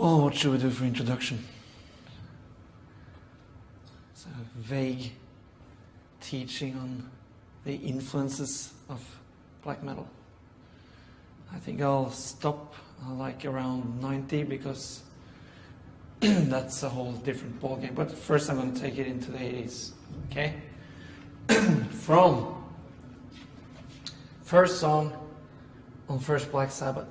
Well, what should we do for introduction? It's a vague teaching on the influences of black metal. I think I'll stop like around 90 because that's a whole different ballgame. But first I'm going to take it into the 80s, okay? From first song on first Black Sabbath.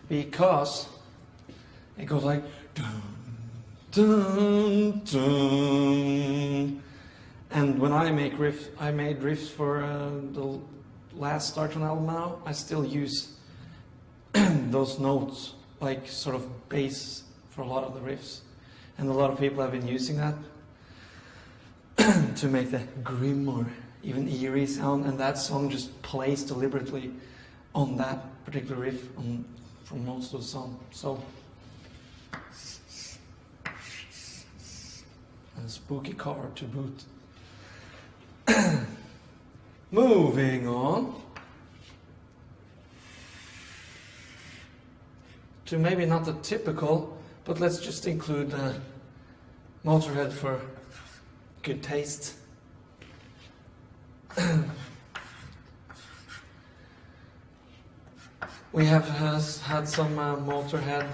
Because it goes like dun, dun, dun. And when I make riffs, I made riffs for the last Startron album now, I still use those notes like sort of bass for a lot of the riffs. And a lot of people have been using that to make the grim or even eerie sound, and that song just plays deliberately on that particular riff from most of the song. So, and a spooky cover to boot. Moving on to maybe not the typical, but let's just include Motorhead for good taste. We have had some Motorhead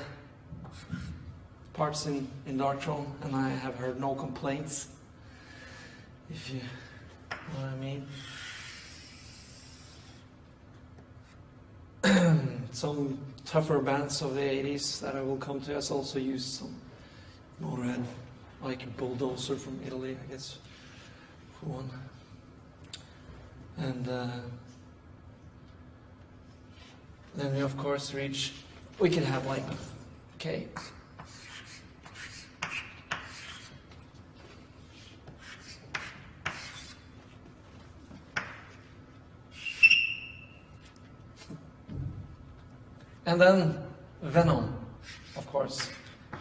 parts in Darkthrone, and I have heard no complaints, if you know what I mean. Some tougher bands of the 80s that I will come to has also used some Motorhead, like Bulldozer from Italy, I guess, for one. And then we of course we could have like, okay. And then Venom, of course.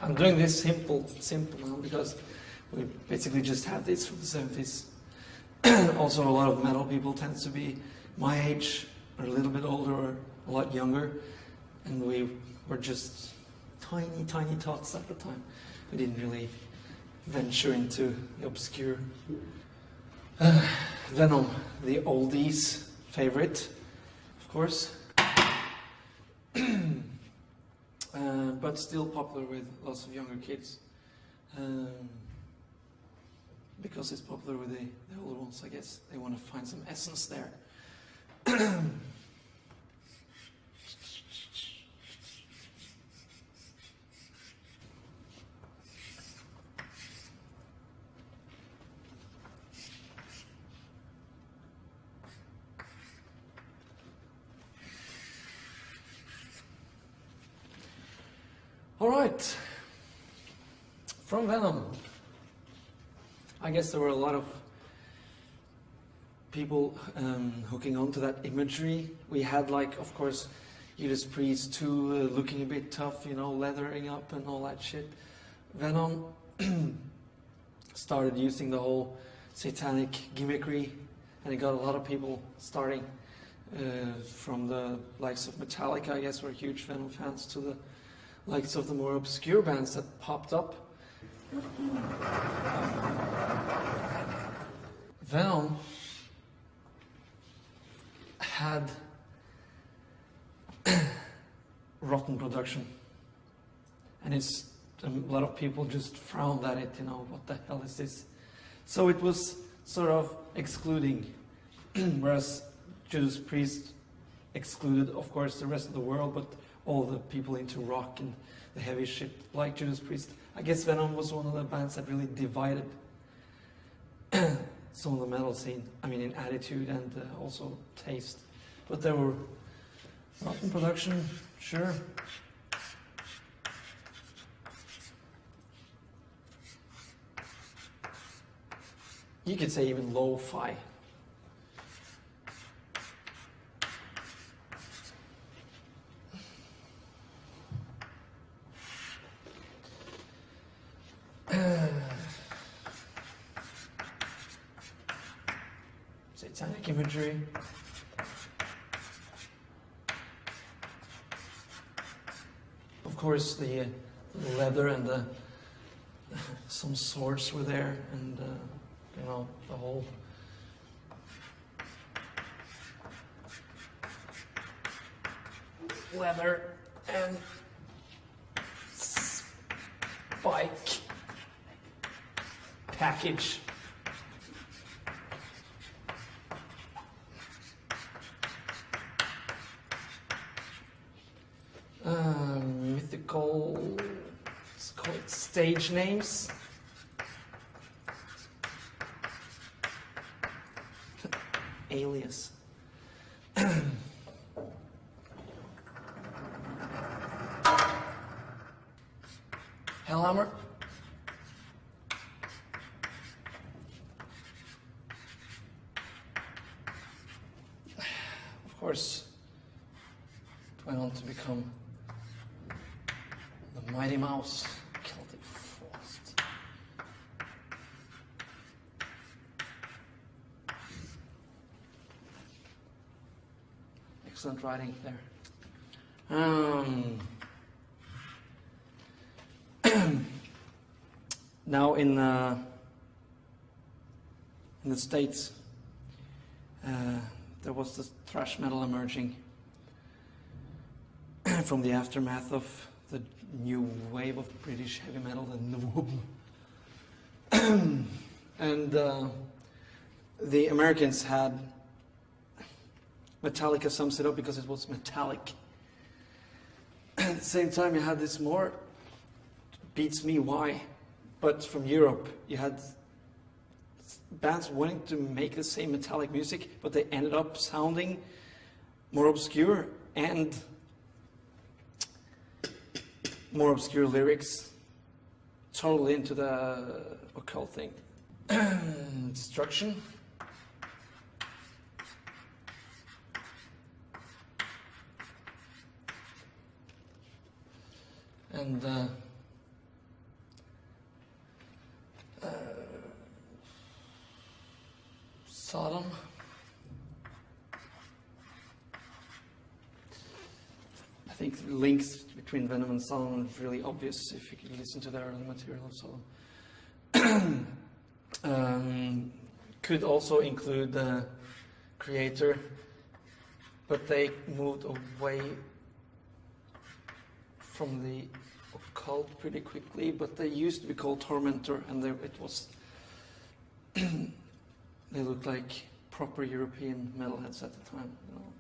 I'm doing this simple now because we basically just had this from the 70s. Also, a lot of metal people tend to be my age, or a little bit older, or a lot younger. And we were just tiny tots at the time. We didn't really venture into the obscure. Venom, the oldies favorite, of course. But still popular with lots of younger kids. Because it's popular with the older ones, I guess. They want to find some essence there. All right, from Venom, I guess there were a lot of people hooking on to that imagery. We had, like, of course, Judas Priest too, looking a bit tough, you know, leathering up and all that shit. Venom started using the whole satanic gimmickry, and it got a lot of people starting from the likes of Metallica, I guess, were huge Venom fans, to the likes of the more obscure bands that popped up. Venom had rotten production, and a lot of people just frowned at it, you know, what the hell is this? So it was sort of excluding, whereas Judas Priest excluded, of course, the rest of the world, but all the people into rock and the heavy shit like Judas Priest. I guess Venom was one of the bands that really divided some of the metal scene. I mean, in attitude and also taste. But there were rotten production, sure. You could say even lo-fi. satanic imagery. Of course, the leather and some swords were there, and you know, the whole leather and spike package. Mythical, let's call it stage names. Alias. Hellhammer. Of course, it went on to become the Mighty Mouse, Celtic Frost. Excellent writing there. Now in the States, there was this thrash metal emerging from the aftermath of the new wave of British heavy metal, and the Americans had Metallica sums it up because it was metallic. At the same time, you had this more beats me why, but from Europe you had bands wanting to make the same metallic music, but they ended up sounding more obscure and more obscure lyrics, totally into the occult thing. Destruction. And Sodom. I think the links between Venom and Sodom are really obvious if you can listen to their early material of Sodom. Could also include the Creator, but they moved away from the occult pretty quickly, but they used to be called Tormentor, and it was they looked like proper European metalheads at the time, you know.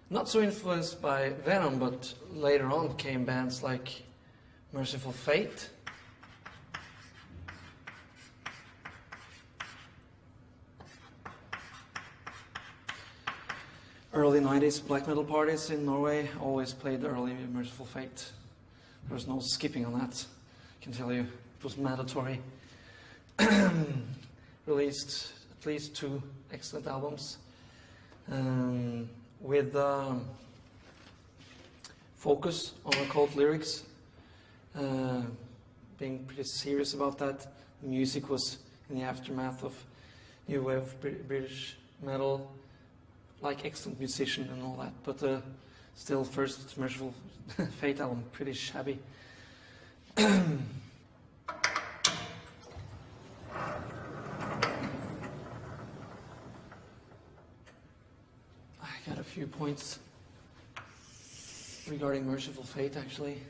Not so influenced by Venom, but later on came bands like Merciful Fate, early 90s black metal parties in Norway always played early Merciful Fate. There was no skipping on that, I can tell you. It was mandatory. Released at least 2 excellent albums with focus on occult lyrics, being pretty serious about that. The music was in the aftermath of new wave of British metal, like excellent musician and all that, but still first Merciful Fate album, pretty shabby. I got a few points regarding Merciful Fate, actually.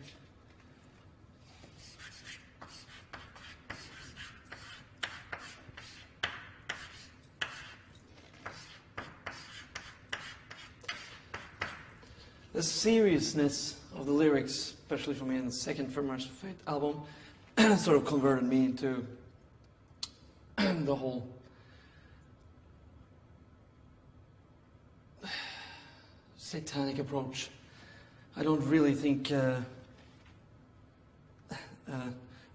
The seriousness of the lyrics, especially for me in the second Merciful Fate album, sort of converted me into the whole satanic approach. I don't really think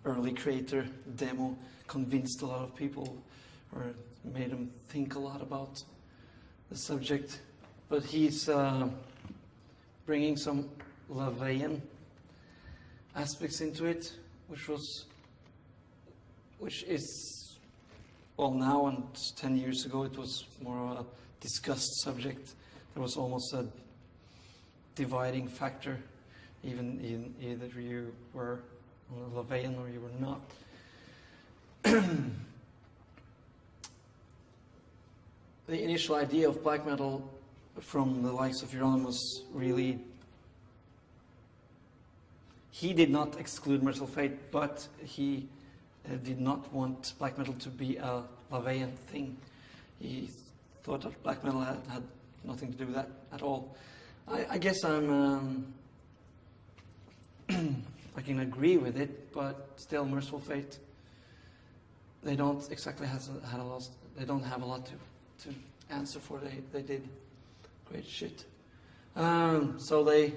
early Creator demo convinced a lot of people or made them think a lot about the subject, but he's bringing some LaVeyan aspects into it, which is well, now and 10 years ago, it was more of a discussed subject. There was almost a dividing factor, even in either you were a LaVeyan or you were not. The initial idea of black metal from the likes of Euronymous really, he did not exclude Merciful Fate, but he did not want black metal to be a LaVeyan thing. He thought that black metal had nothing to do with that at all. I guess I'm I can agree with it, but still, Merciful Fate, they don't exactly they don't have a lot to answer for. They did great shit. So they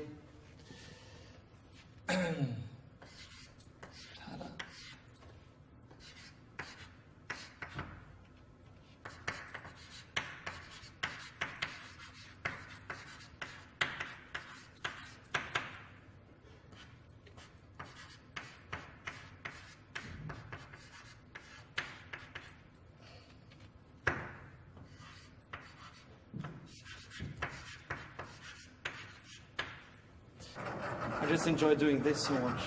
I just enjoy doing this so much.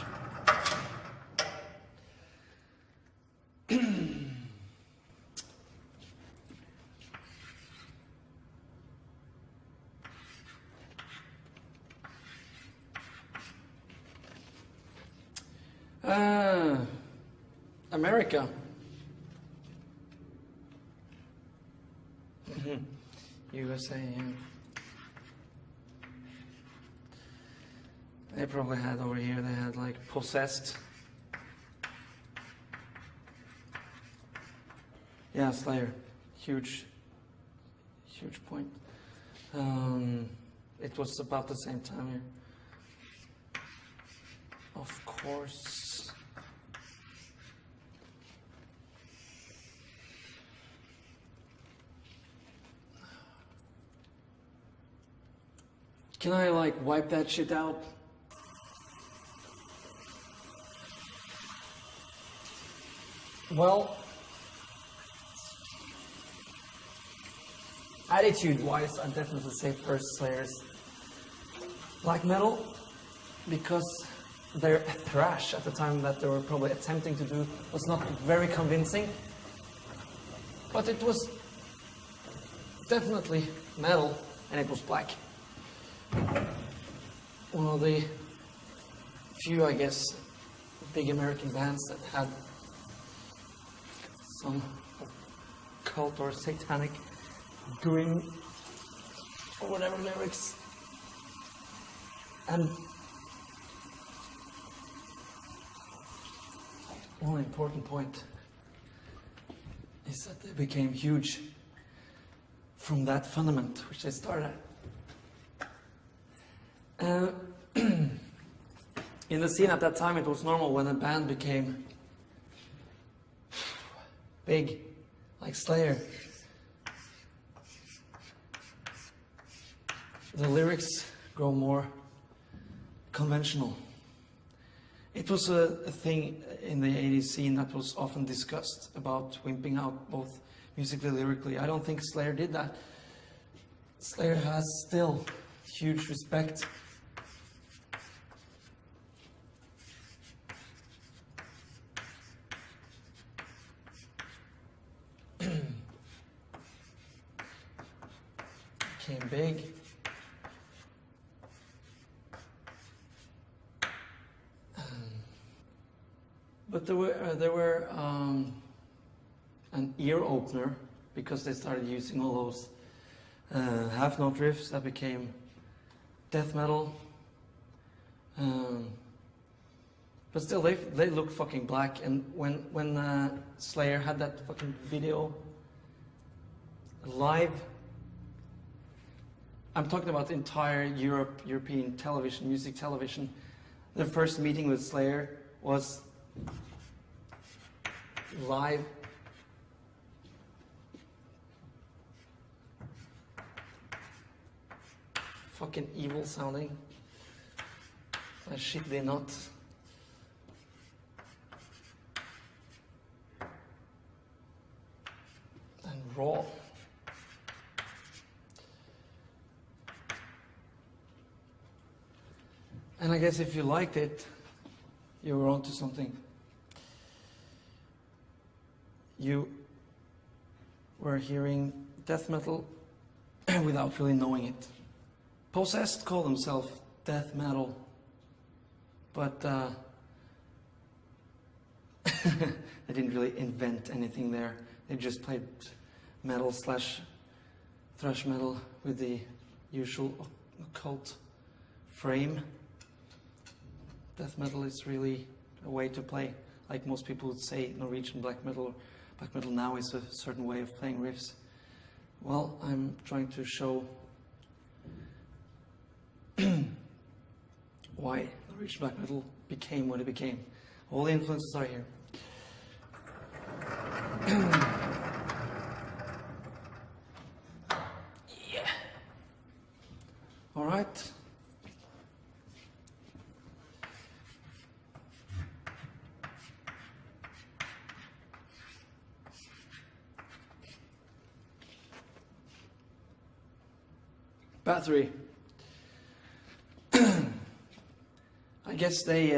America. USA, yeah. They probably had over here, they had like Possessed. Yeah, Slayer. Huge point. It was about the same time here. Of course. Can I like wipe that shit out? Well, attitude-wise, I'd definitely say first Slayer's black metal, because their thrash at the time that they were probably attempting to do was not very convincing, but it was definitely metal, and it was black. One of the few, I guess, big American bands that had some cult or satanic grim or whatever lyrics. And one important point is that they became huge from that fundament which they started at. In the scene at that time, it was normal when a band became big, like Slayer. The lyrics grow more conventional. It was a thing in the 80s scene that was often discussed about wimping out both musically and lyrically. I don't think Slayer did that. Slayer has still huge respect. Came big. But there were an ear opener, because they started using all those half note riffs that became death metal. But still, they look fucking black. And when Slayer had that fucking video live, I'm talking about the entire European television, music television. The first meeting with Slayer was live. Fucking evil sounding. Shit, they're not. And I guess if you liked it, you were onto something. You were hearing death metal without really knowing it. Possessed call themselves death metal, but they didn't really invent anything there. They just played metal / thrash metal with the usual occult frame. Death metal is really a way to play. Like most people would say, Norwegian black metal. Black metal now is a certain way of playing riffs. Well, I'm trying to show why Norwegian black metal became what it became. All the influences are here. Yeah. All right. Bathory. I guess they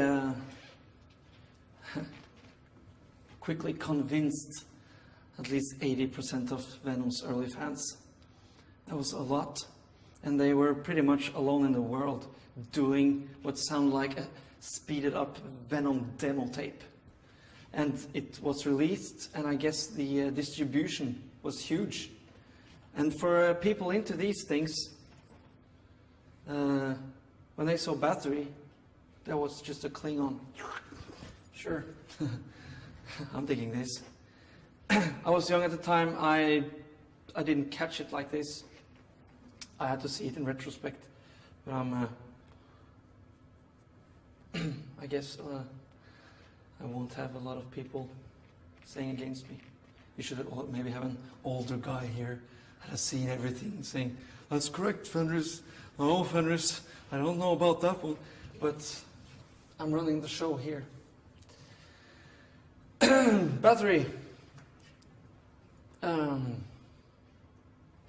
quickly convinced at least 80% of Venom's early fans. That was a lot. And they were pretty much alone in the world doing what sounded like a speeded up Venom demo tape. And it was released, and I guess the distribution was huge. And for people into these things, when they saw Bathory, that was just a Klingon. Sure, I'm digging this. I was young at the time. I didn't catch it like this. I had to see it in retrospect. But I guess I won't have a lot of people saying against me. You should maybe have an older guy here that has seen everything saying, "That's correct, Fenriz. Oh, Fenriz, I don't know about that one." But I'm running the show here. Bathory.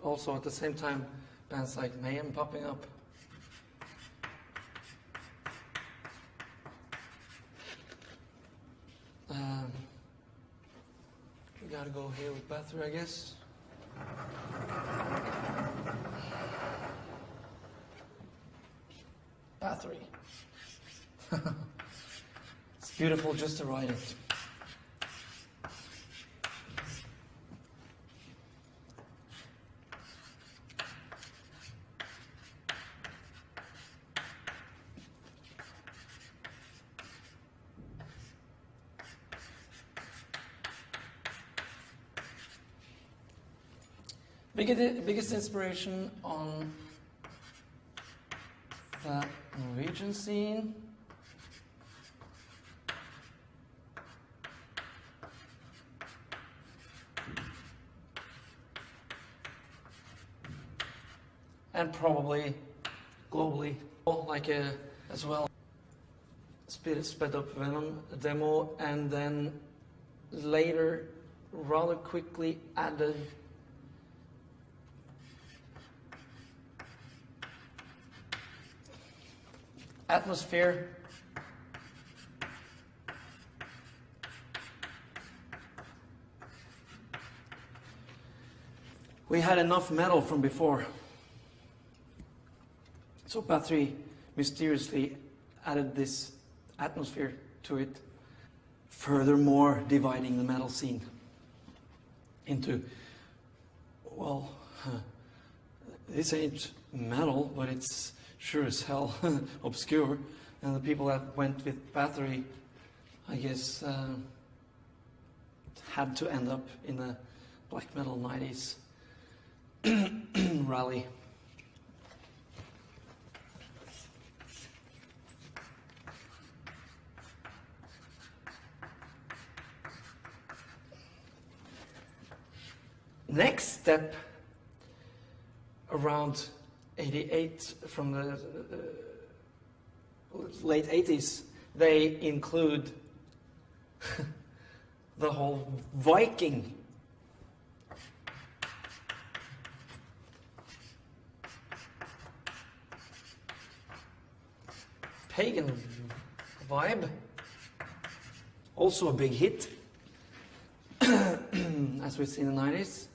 Also at the same time, bands like Mayhem popping up. We gotta go here with Bathory, I guess. Bathory. It's beautiful just to ride it. Biggest inspiration on the Norwegian scene. And probably globally, like as well. Sped up Venom demo, and then later rather quickly added atmosphere. We had enough metal from before, so Bathory mysteriously added this atmosphere to it, furthermore dividing the metal scene into, well, this ain't metal, but it's sure as hell obscure. And the people that went with Bathory, I guess, had to end up in a black metal 90s rally. Next step, around 88, from the late 80s, they include the whole Viking. pagan vibe. Also a big hit, as we see in the 90s.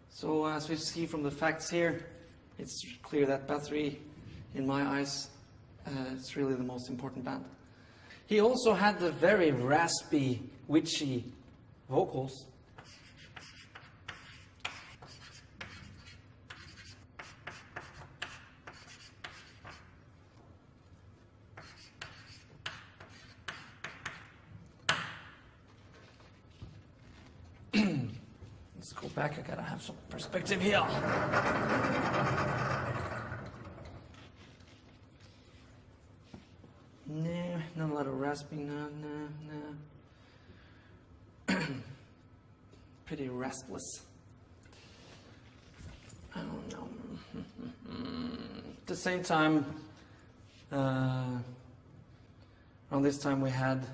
So as we see from the facts here, it's clear that Bathory, in my eyes, is really the most important band. He also had the very raspy, witchy vocals. Let's go back, I gotta have some perspective here. No, not a lot of rasping, no. Pretty raspless. I don't know. At the same time, around this time we had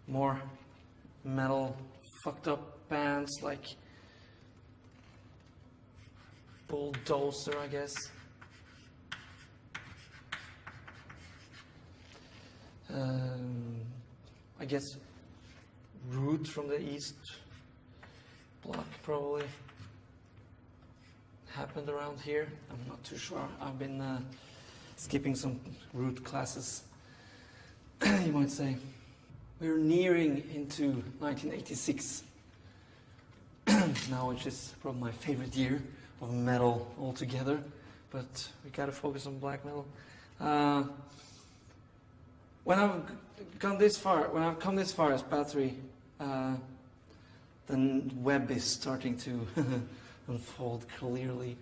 more metal, fucked up bands like Bulldozer, I guess. I guess Root from the East Block probably happened around here. I'm not too sure. I've been skipping some Root classes, you might say. We're nearing into 1986 now, which is probably my favorite year of metal altogether, but we gotta focus on black metal. When I've come this far as Bathory, the web is starting to unfold clearly.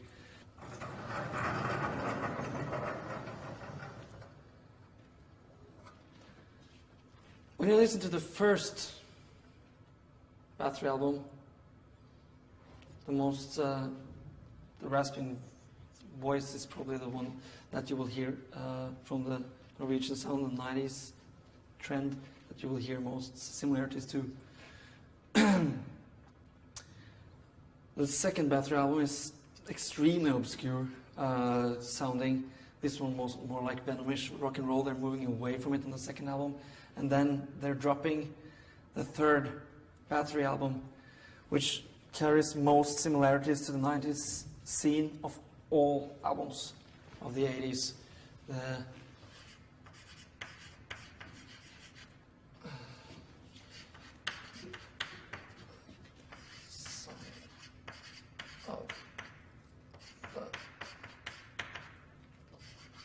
When you listen to the first Bathory album, the rasping voice is probably the one that you will hear from the Norwegian sound in the 90s trend that you will hear most similarities to. The second Bathory album is extremely obscure sounding. This one was more like Venomish rock and roll. They're moving away from it in the second album, and then they're dropping the third Bathory album, which carries most similarities to the 90s scene of all albums of the 80s.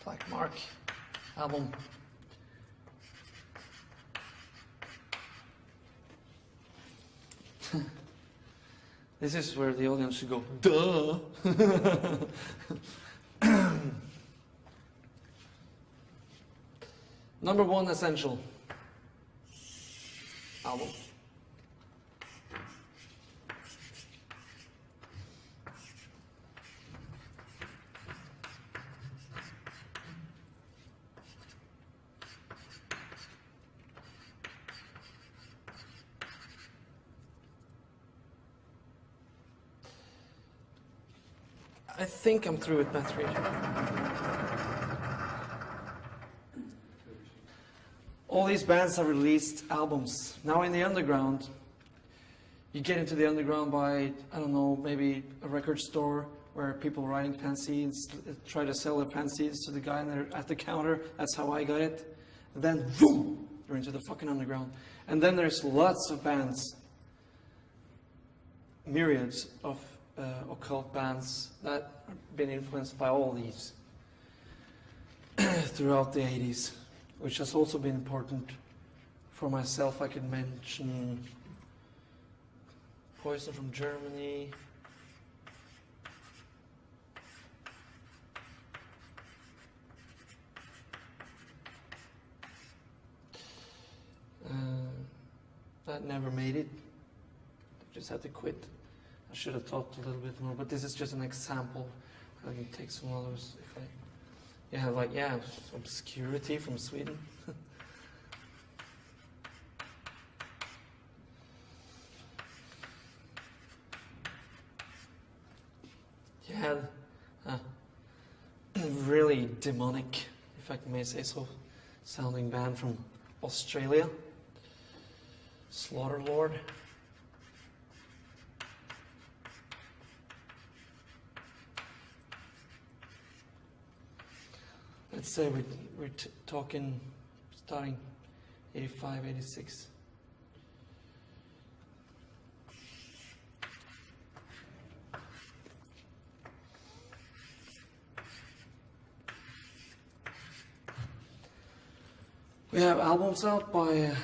Black Mark album. This is where the audience should go, duh! Number one essential album. I think I'm through with Bathory. All these bands have released albums. Now in the underground, you get into the underground by, I don't know, maybe a record store where people writing fanzines try to sell their fanzines to the guy at the counter. That's how I got it. And then, boom, you're into the fucking underground. And then there's lots of bands, myriads of occult bands that have been influenced by all these throughout the 80s, which has also been important for myself. I could mention Poison from Germany, that never made it, just had to quit. I should have talked a little bit more, but this is just an example. I can take some others if you have like, yeah, Obscurity from Sweden. You had demonic, if I may say so, sounding band from Australia, Slaughter Lord. Let's say we're talking starting 85, 86. We have albums out by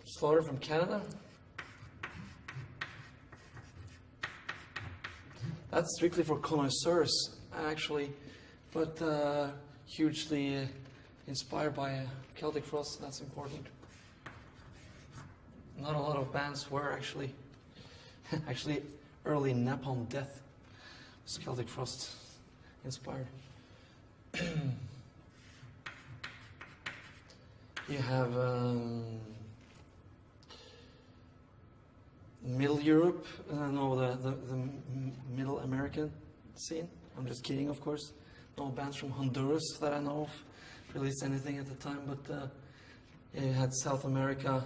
Slaughter from Canada. That's strictly for connoisseurs, actually, but hugely inspired by Celtic Frost. That's important. Not a lot of bands were actually early Napalm Death was Celtic Frost inspired. You have Middle Europe, no, the Middle American scene. I'm just kidding, of course. No bands from Honduras that I know of released anything at the time, but you had South America,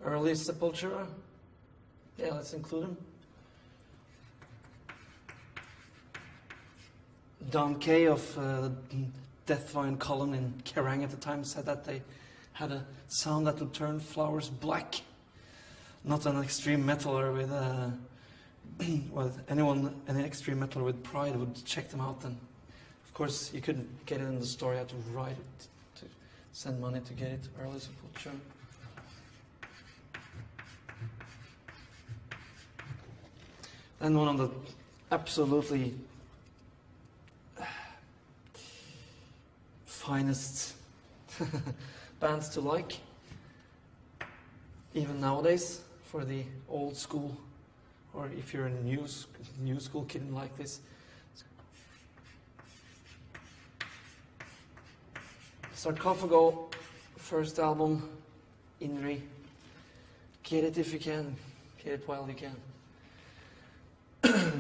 early Sepultura. Yeah, let's include them. Don Kay of Death Vine Column in Kerrang at the time said that they had a sound that would turn flowers black. Not an extreme metaler with well, any extreme metaler with pride would check them out. And of course, you couldn't get it in the store. You had to write it to send money to get it. Early Sepultura. And one of the absolutely finest bands to like, even nowadays, for the old school, or if you're a new school kid and like this. Sarcophago, first album, Inri. Get it if you can, get it while you can. I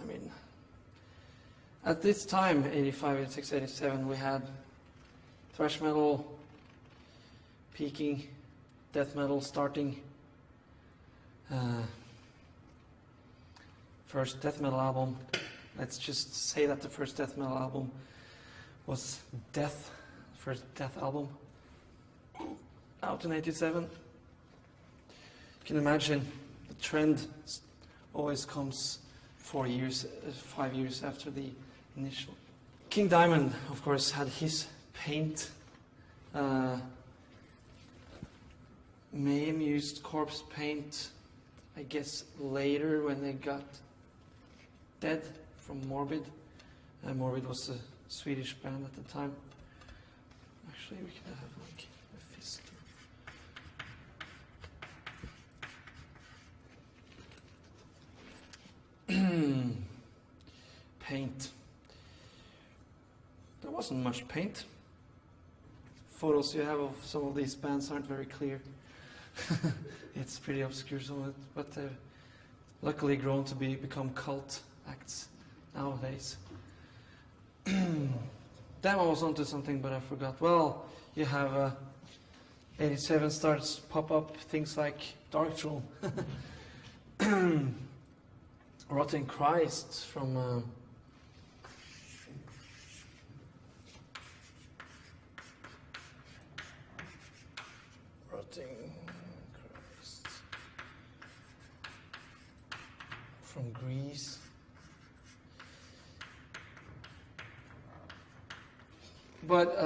mean, at this time, 85, 86, 87, we had thrash metal peaking, death metal starting. First death metal album, let's just say that the first death metal album was Death, first Death album, out in 87. You can imagine the trend always comes 5 years after the initial. King Diamond, of course, had his Paint. Mayhem used Corpse Paint, I guess, later when they got Dead from Morbid. Morbid was a Swedish band at the time. Actually, we could have like a fist. Paint. There wasn't much paint. Photos you have of some of these bands aren't very clear. It's pretty obscure, some of it, but they've luckily grown to become cult acts nowadays. Damn, I was onto something, but I forgot. Well, you have 87 starts pop up things like Dark Throne, Rotting Christ from Rotting Christ from Greece. But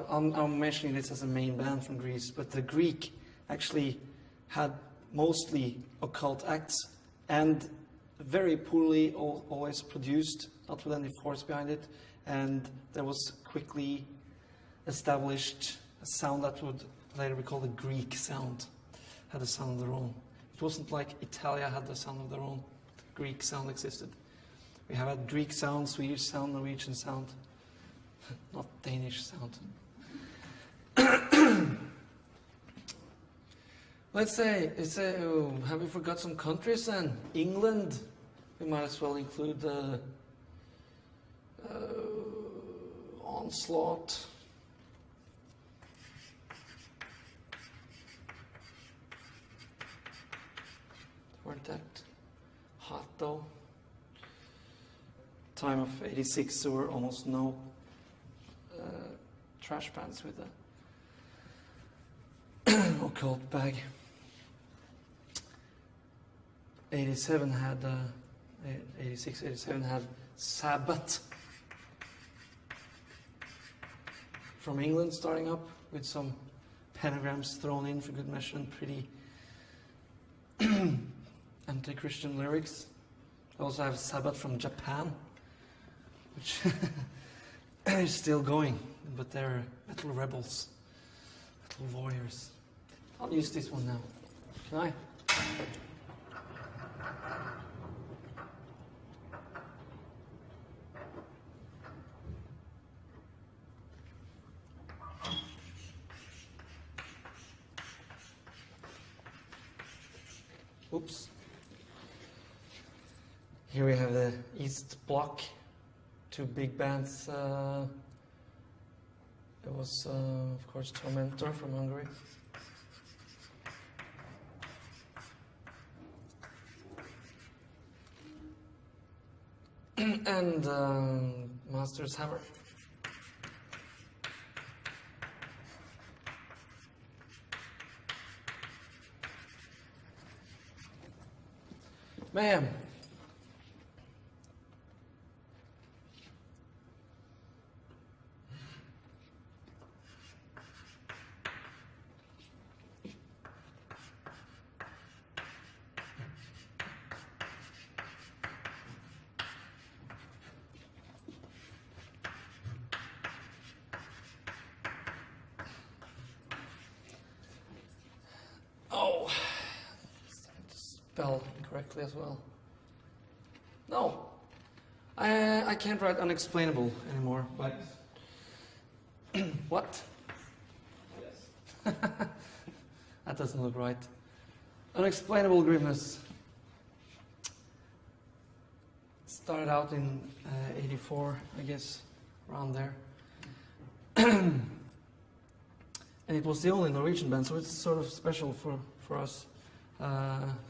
I'm mentioning this as a main band from Greece, but the Greek actually had mostly occult acts and very poorly always produced, not with any force behind it, and there was quickly established a sound that would later be called the Greek sound, had a sound of their own. It wasn't like Italia had the sound of their own, the Greek sound existed. We have a Greek sound, Swedish sound, Norwegian sound, not Danish sound. Let's say, have we forgot some countries then? England, we might as well include Onslaught. Weren't that hot though? Time of '86, there were almost no trash bands with a occult bag. '87 had 86, '87 had Sabbath from England starting up with some pentagrams thrown in for good measure and pretty anti-Christian lyrics. I also have Sabbath from Japan, which is still going, but they're metal rebels, metal warriors. I'll use this one now. Can I? Oops. Here we have the East Bloc, two big bands. It was, of course, Tormentor from Hungary. And Master's Hammer. Mayhem. Oh, starting to spell incorrectly as well. No, I can't write unexplainable anymore. But what? Yes. That doesn't look right. Unexplainable grimness. Started out in '84, I guess, around there. And it was the only Norwegian band, so it's sort of special for us.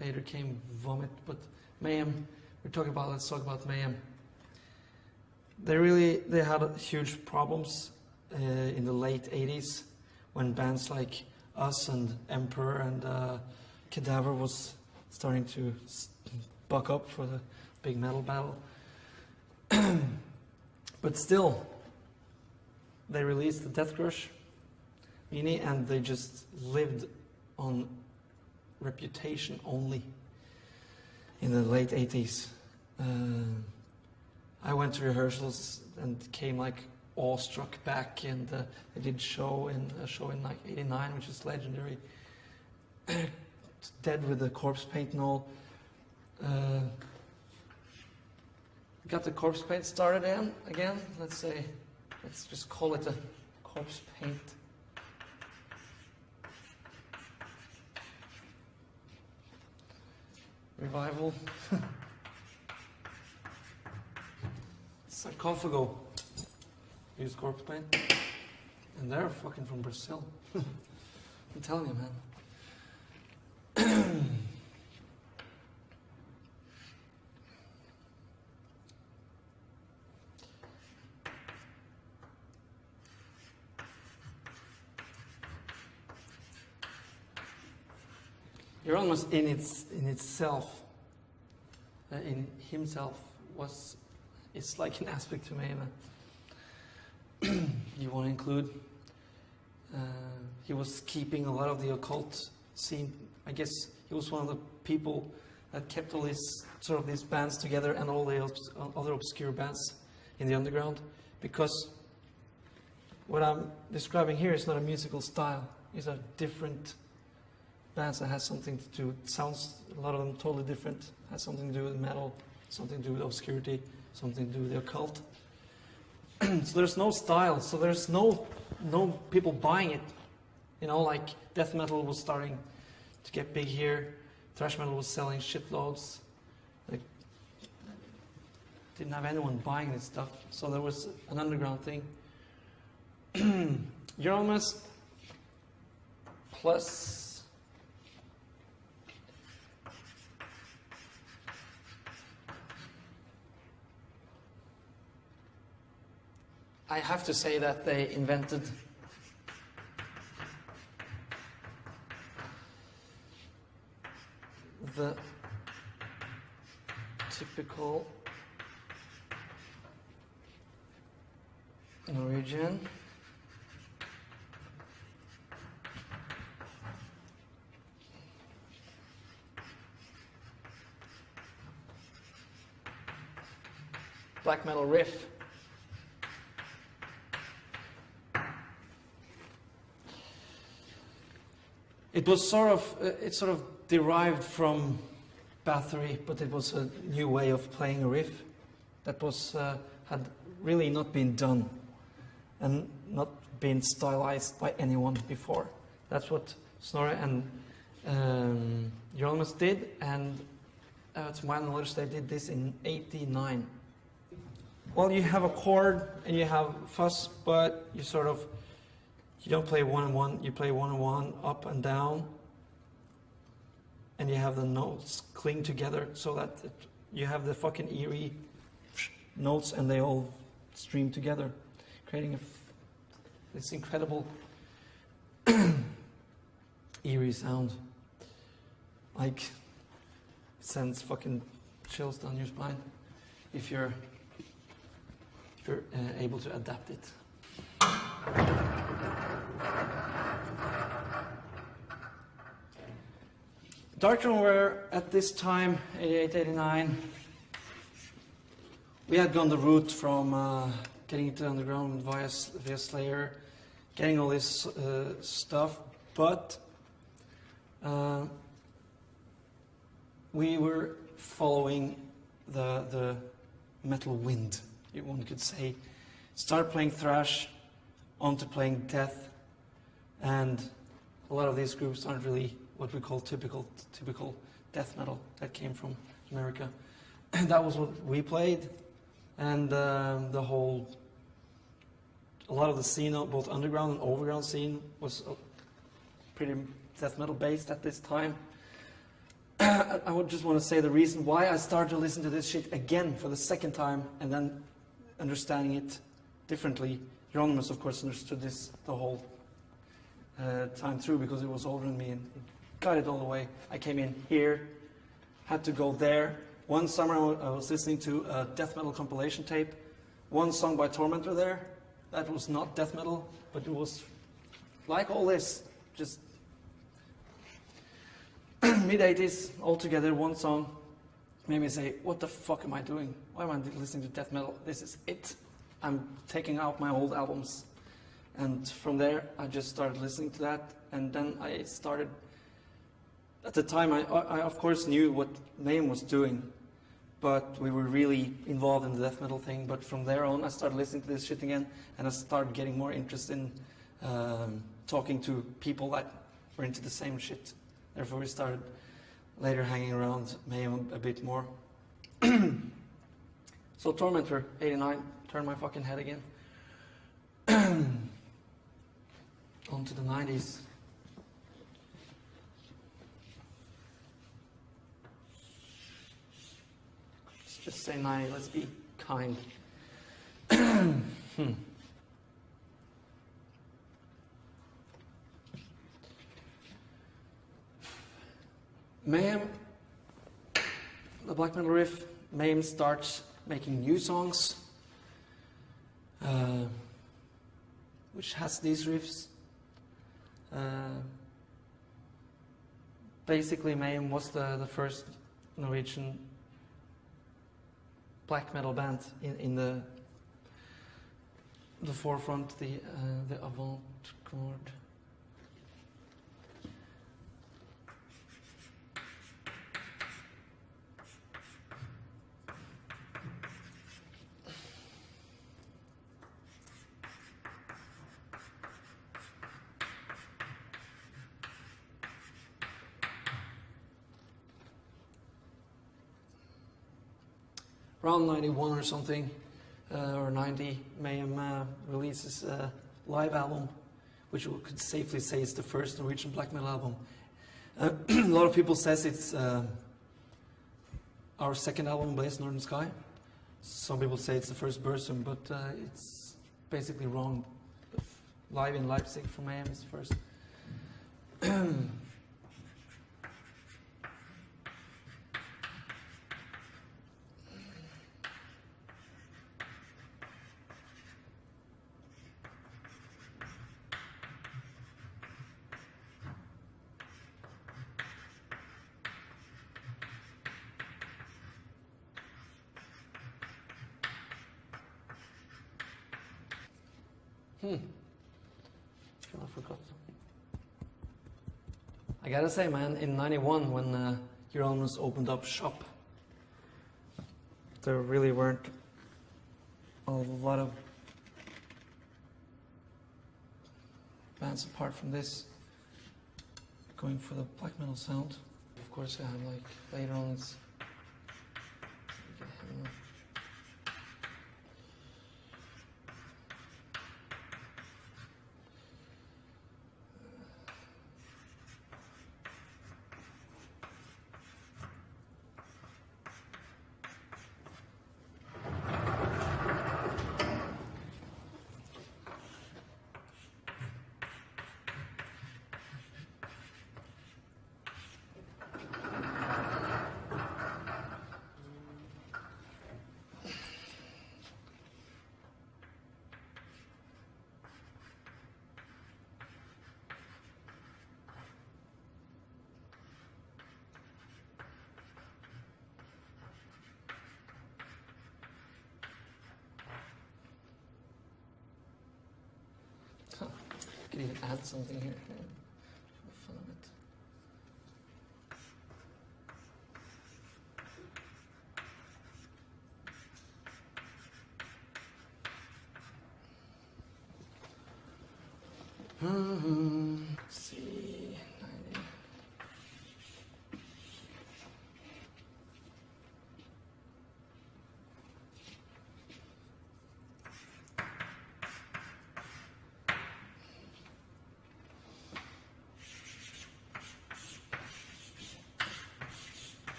Later came Vomit, but Mayhem, let's talk about Mayhem. They had huge problems in the late 80s when bands like us and Emperor and Cadaver was starting to buck up for the big metal battle. But still, they released the Death Crush Mini, and they just lived on reputation only in the late 80s. I went to rehearsals and came like awestruck back, and they did a show in like '89, which is legendary. Dead with the corpse paint and all. Got the corpse paint started again. Let's just call it a corpse paint. Revival. Sarcophago. Use corpse paint. And they're fucking from Brazil. I'm telling you, man. You're almost in itself, in himself it's like an aspect to Mayhem. You want to include. He was keeping a lot of the occult scene. I guess he was one of the people that kept all these bands together and all the other obscure bands in the underground. Because what I'm describing here is not a musical style. It's a different bands that has something to do. It sounds, a lot of them totally different. Has something to do with metal, something to do with obscurity, something to do with the occult. So there's no style. So there's no people buying it. You know, like death metal was starting to get big here. Thrash metal was selling shitloads. Like didn't have anyone buying this stuff, so there was an underground thing. Euronymous plus I have to say that they invented the typical Norwegian black metal riff. It was sort of derived from Bathory, but it was a new way of playing a riff that was had really not been done and not been stylized by anyone before. That's what Snorre and Euronymous did, and to my knowledge they did this in '89. Well, you have a chord and you have fuzz, but you don't play 1-1, you play 1-1 up and down, and you have the notes cling together so that you have the fucking eerie notes and they all stream together, creating this incredible eerie sound. Like, sends fucking chills down your spine if you're able to adapt it. Darkthrone were at this time, 88, 89, we had gone the route from getting into the underground via Slayer, getting all this stuff, but we were following the metal wind, one could say. Started playing thrash, onto playing death, and a lot of these groups aren't really what we call typical death metal that came from America. And that was what we played, and a lot of the scene, both underground and overground scene, was pretty death metal based at this time. I would just want to say the reason why I started to listen to this shit again for the second time and then understanding it differently. Euronymous, of course, understood this the whole time through because he was older than me and got it all the way. I came in here, had to go there. One summer I was listening to a death metal compilation tape. One song by Tormentor there. That was not death metal, but it was like all this, just mid-80s, all together, one song made me say, what the fuck am I doing? Why am I listening to death metal? This is it. I'm taking out my old albums. And from there, I just started listening to that. And then I started, at the time, I of course knew what Mayhem was doing, but we were really involved in the death metal thing. But from there on, I started listening to this shit again, and I started getting more interest in talking to people that were into the same shit. Therefore, we started later hanging around Mayhem a bit more. So Tormentor, 89, turned my fucking head again. On to the 90s. Let's just say 90, let's be kind. Mayhem, the black metal riff, Mayhem starts making new songs, which has these riffs. Basically, Mayhem was the first Norwegian black metal band in the forefront, the avant-garde. around 91 or something, or 90, Mayhem releases a live album, which we could safely say is the first Norwegian black metal album. A lot of people says it's our second album, Blaze Northern Sky. Some people say it's the first Bursum, but it's basically wrong. Live in Leipzig from Mayhem is the first. I forgot. I gotta say, man, in '91 when Euronymous opened up shop, there really weren't a lot of bands apart from this going for the black metal sound. Of course, I have like later on it's. Could even add something here for the fun of it. Let's see, 90.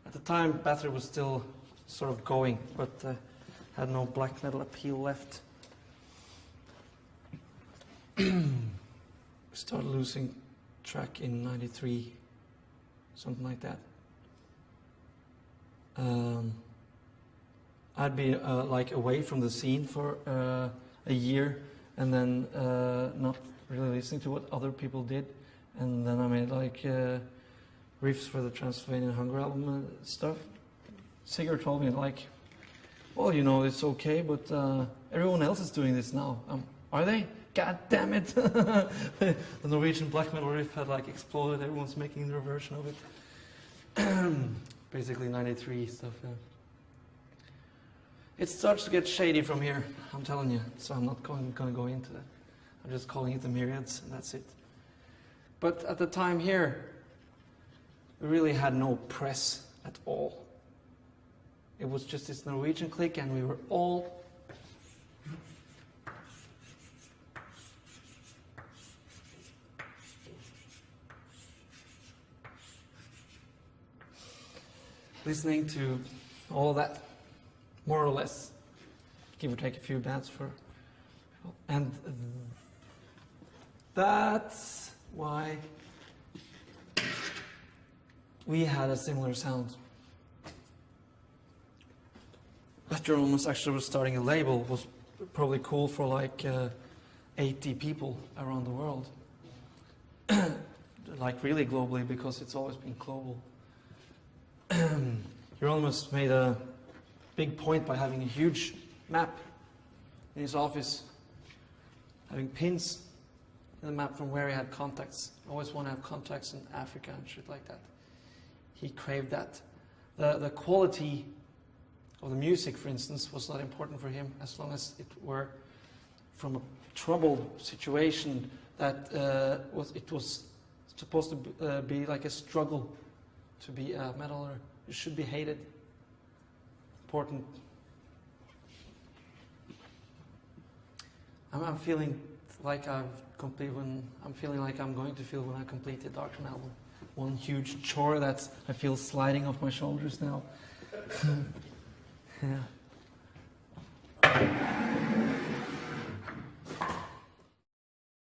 At the time, Bathory was still sort of going, but had no black metal appeal left. We started losing track in '93, something like that. I'd be like away from the scene for a year, and then not really listening to what other people did, and then I made like riffs for the Transylvanian Hunger album and stuff. Sigurd told me like, well, you know, it's okay, but everyone else is doing this now. Are they? God damn it! The Norwegian black metal riff had like exploded. Everyone's making their version of it. Basically '93 stuff. Yeah. It starts to get shady from here, I'm telling you. So I'm not going to go into that. I'm just calling it the Myriads, and that's it. But at the time here, we really had no press at all. It was just this Norwegian clique, and we were all listening to all that, more or less, give or take a few bands for people. And that's why we had a similar sound. That Euronymous actually was starting a label was probably cool for like 80 people around the world. Like really globally, because it's always been global. Euronymous made a big point by having a huge map in his office, having pins in the map from where he had contacts. I always want to have contacts in Africa and shit like that. He craved that. The quality of the music, for instance, was not important for him as long as it were from a troubled situation that it was supposed to be like a struggle to be a metaler. It should be hated. Important. I'm feeling like I've completed when I'm feeling like I'm going to feel when I complete the Doctrine album. One huge chore that I feel sliding off my shoulders now. Yeah.